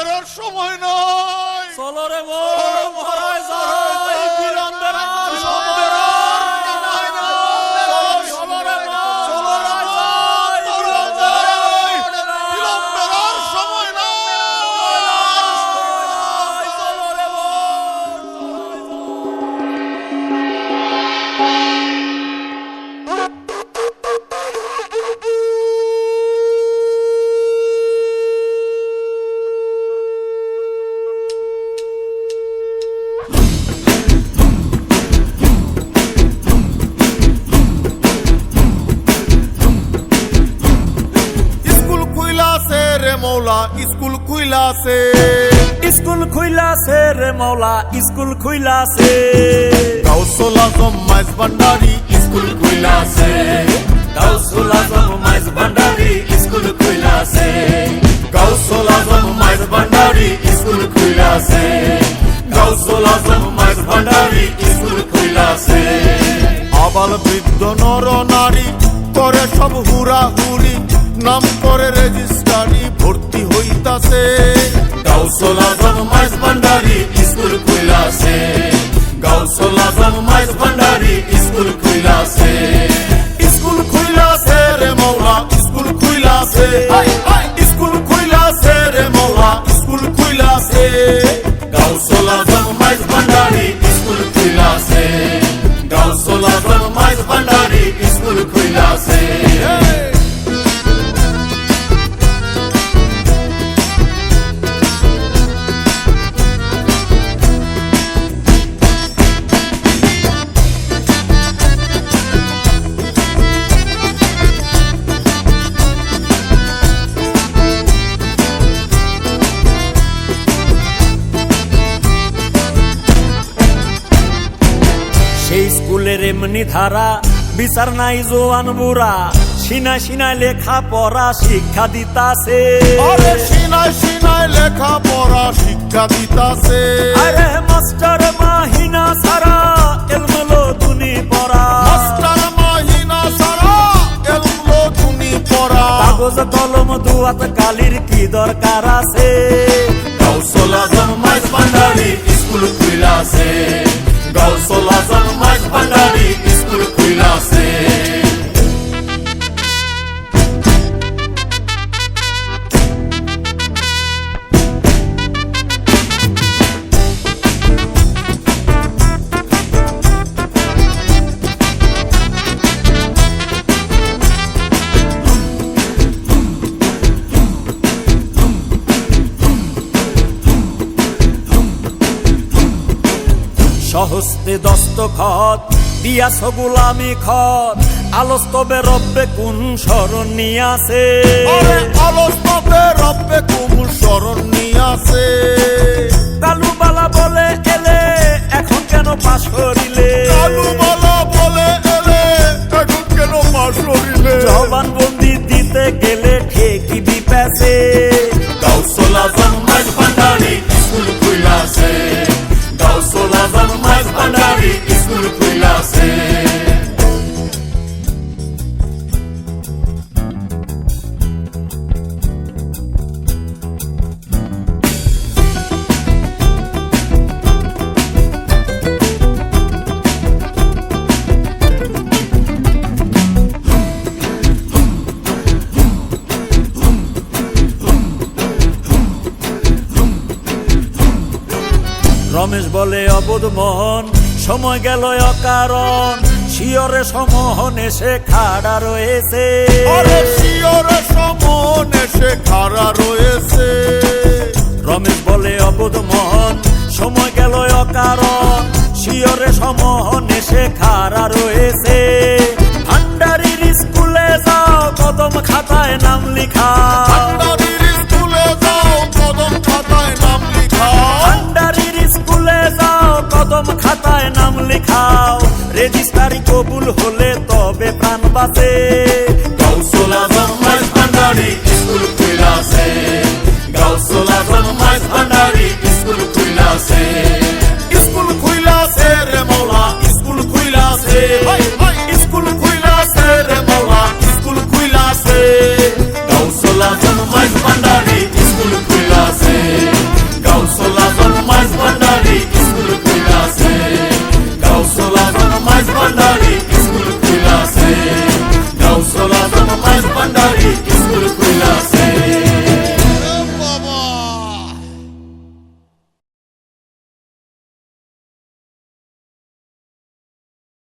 বেরোর সময় নাই। চলো রে বউ মহারাজ যাই বিলম্বের আর সময় নাই। চলো রে বউ চলো রে যাই বিলম্বের আর সময় নাই। চলো রে বউ। স্কুল খুইলাছে রে মৌলা, স্কুল খুইলাছে। স্কুল খুইলাছে রে মৌলা স্কুল খুইলাছে। গাউসুল আজম মাইজ ভান্ডারি স্কুল খুইলাছে। গাউসুল আজম মাইজ ভান্ডারি স্কুল খুইলাছে। গাউসুল আজম মাইজ ভান্ডারি স্কুল খুইলাছে। গাউসুল আজম মাইজ ভান্ডারি স্কুল খুইলাছে। আবাল বৃদ্ধ নর নারী করে সব হুরা হুরি, নাম করে রেজিস্ট্রারি ভর্তি হইতাছে। গাউসুল আজম মাইজ ভান্ডারি স্কুল খুইলাছে। গাউসুল আজম মাইজ ভান্ডারি স্কুল খুইলাছে। স্কুল খুইলাছে রে মৌলা স্কুল খুইলাছে। স্কুল খুইলাছে রে মৌলা স্কুল খুইলাছে। গাউসুল আজম মাইজ ভান্ডারি স্কুল খুইলাছে। গাউসুল আজম মাইজ ভান্ডারি স্কুল খুইলাছে। সেই স্কুলের এমনি ধারা বিচার নাই জোয়ান বুড়া, সিনা সিনায় লেখা পড়া শিক্ষা দিতাছে। আরে সিনায় সিনায় লেখা পড়া শিক্ষা দিতাছে। আরে মাস্টার মাহিনা সারা এলমলো দুনি পড়া। মাস্টার মাহিনা সারা এলমলো দুনি পড়া। কাগজ কলম দুয়াত কালির কি দরকার আছে। গাউসুল আজম মাইজ ভান্ডারি স্কুল খুইলাছে। গাউসুল আজম মাইজ ভান্ডারি স্কুল খুইলাছে। সহস্তে দস্তখত দিয়াছ গোলামি খত, আলস্তবে রব্বে কোন স্মরণ নিয়াছে। আরে আলস্তবে রব্বে কুমুল শরণ নিয়াছে। কালুবালা বলে এলে এখন কেন পাশ করিলে। কালুমালা বলে এলে এখন কেন পাশ করিলে। জবানবন্দি দিতে গেলে ঠিকই বিপেছে। গাউসুল আজম মাইজ ভান্ডারি স্কুল খুইলাছে। গাউসুল আজম মাইজ ভান্ডারি স্কুল খুইলাছে। রমেশ বলে অবোধ মোহন সময় গেল অকারণ, শিয়রে সমোহন এসে খাড়া রয়েছে। আরে শিয়রে সমন এসে খাড়া রয়েছে। রমেশ বলে অবোধ মোহন সময় গেল অকারণ, শিয়রে সমোহন এসে খাড়া রয়েছে। ভান্ডারির স্কুলে যাও কদম খাতায় নাম লিখা। ভান্ডারির স্কুলে যাও কদম খাতায় নাম লিখাও। ভান্ডারির স্কুলে যাও কদম খাতায় নাম লিখাও। রেজিস্ট্রারি কবুল হলে তবে প্রাণ বাঁচে।